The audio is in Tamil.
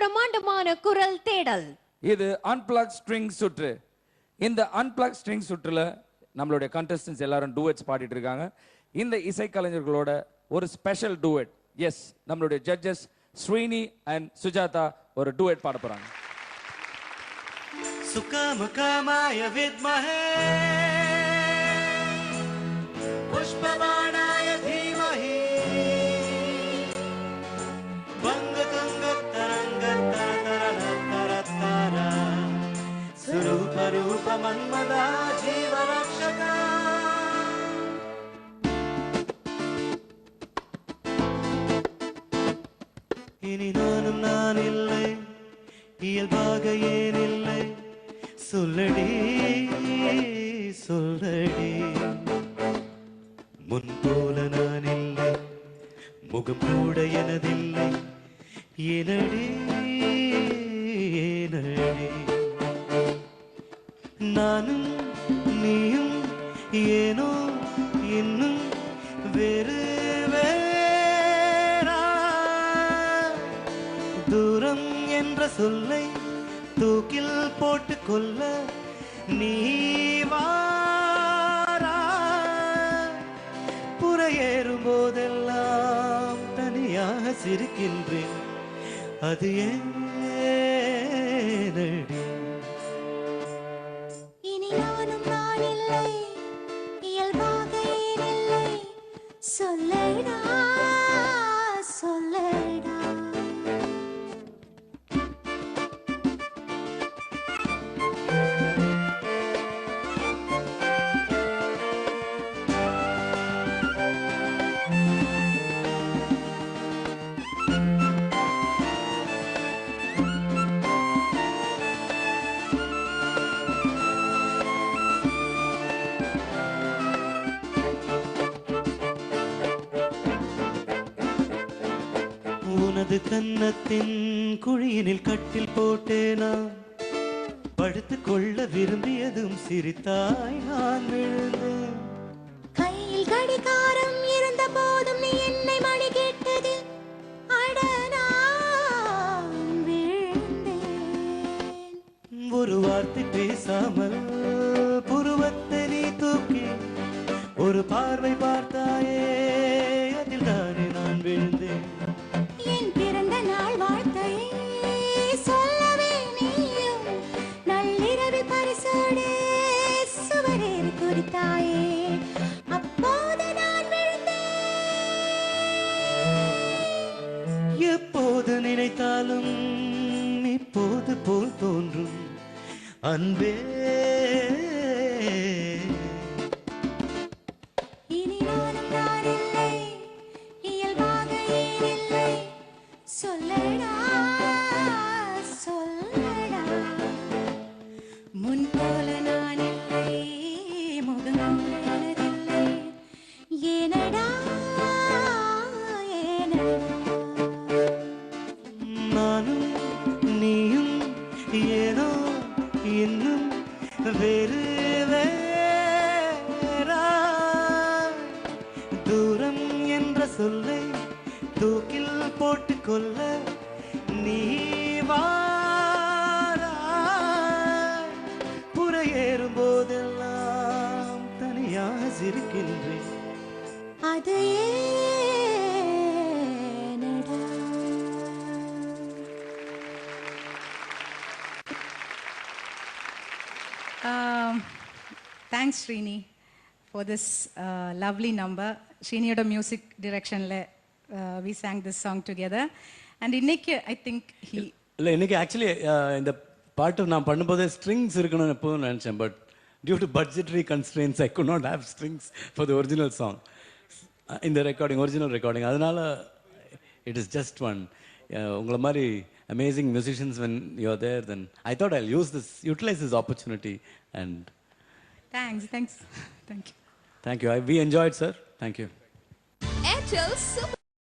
பிரம்மாண்டமான குரல் தேடல். இது அன்பிளக் ஸ்ட்ரிங் சுற்று. இந்த அன்பிளக் ஸ்ட்ரிங் சுற்றுல நம்மளுடைய கண்டஸ்டன்ஸ் எல்லாரும் டூவெட்ஸ் பாடிட்டு இருக்காங்க. இந்த இசைக்கலைஞர்களோட ஒரு ஸ்பெஷல் டூவெட். எஸ், நம்மளுடைய ஜட்ஜஸ் ஸ்ரீனி அண்ட் சுஜாதா ஒரு டூவெட் பாட போறாங்க. சுகமுகமாய வித்மஹே புஷ்பபாணாய தீமஹி வங்கதுங்கத்தரங்கத்தரதரதரதர சுரூபரூப மன்மதா ஜீவரக்ஷகா. இனி நானும் நான் இல்லை, இயல்பாக ஏன் இல்லை, சொல்லடி சொல்லடி. முன் போல நான் இல்லை, முகம் கூட எனதில்லை, ஏனடி ஏனடி. நானும் நீயும் ஏனோ இன்னும் வேறு வேறா. தூரம் என்ற சொல்லை தூக்கில் போட்டு கொல்ல நீ வாரா. புறையேறும் போதெல்லாம் தனியாக சிரிக்கின்றேன், அது ஏனடி. இனி நானும் நான் இல்லை, இயல்பாக ஏன் இல்லை, சொல்லடா சொல்லடா. உனது கன்னத்தின் குழியினில் கட்டில் போட்டேனா, படுத்துக் கொள்ள விரும்பியதும் சிரித்தாய் நான் விழுந்தேன். கையில் கடிகாரம் இருந்த போதும் நீ என்னை மணி கேட்டது, அட நான் விழுந்தேன். ஒரு வார்த்தை பேசாமல் புருவத்தை நீ தூக்கி ஒரு பார்வை பார்த்தாயே, அதில் தானே நான் விழுந்தேன். என் பிறந்த நாள் வாழ்த்தையே சொல்லவே நீயும் நள்ளிரவில் பரிசோடு சுவரேறி குதித்தாயே, அப்போது நான் விழுந்தேன். எப்போது நினைத்தாலும் இப்போது போல் தோன்றும் அன்பே. இனி நானும் நான் இல்லை, இயல்பாக ஏன் இல்லை, சொல்லடா சொல்லடா. முன் போல நான் இல்லை, முகம் கூட எனதில்லை, ஏனடா ஏனடா. நானும் நீயும் ஏனோ இன்னும் வேறு வேறா. தூரம் என்ற சொல்லை தூக்கில் போட்டு கொல்ல நீ வாரா. புறையேறும் போதெல்லாம் தனியாக சிரிக்கின்றேன், அது ஏனடா. Thanks, Srini, for this lovely number. Sriniyoda music direction we sang this song together. And இன்னைக்கு I think இல்லை இன்னைக்கு ஆக்சுவலி இந்த பாட்டு நான் பண்ணும்போதே ஸ்ட்ரிங்ஸ் இருக்கணும்னு எப்போதும் நினச்சேன். But due to budgetary constraints I could not have strings for the original song. இந்த ரெக்கார்டிங் ஒரிஜினல் ரெக்கார்டிங் அதனால இட் இஸ் ஜஸ்ட் ஒன். உங்களை மாதிரி amazing musicians when you're there, then I thought I'll utilize this opportunity and thanks. Thank you. We enjoyed, sir. Thank you. Airtel Super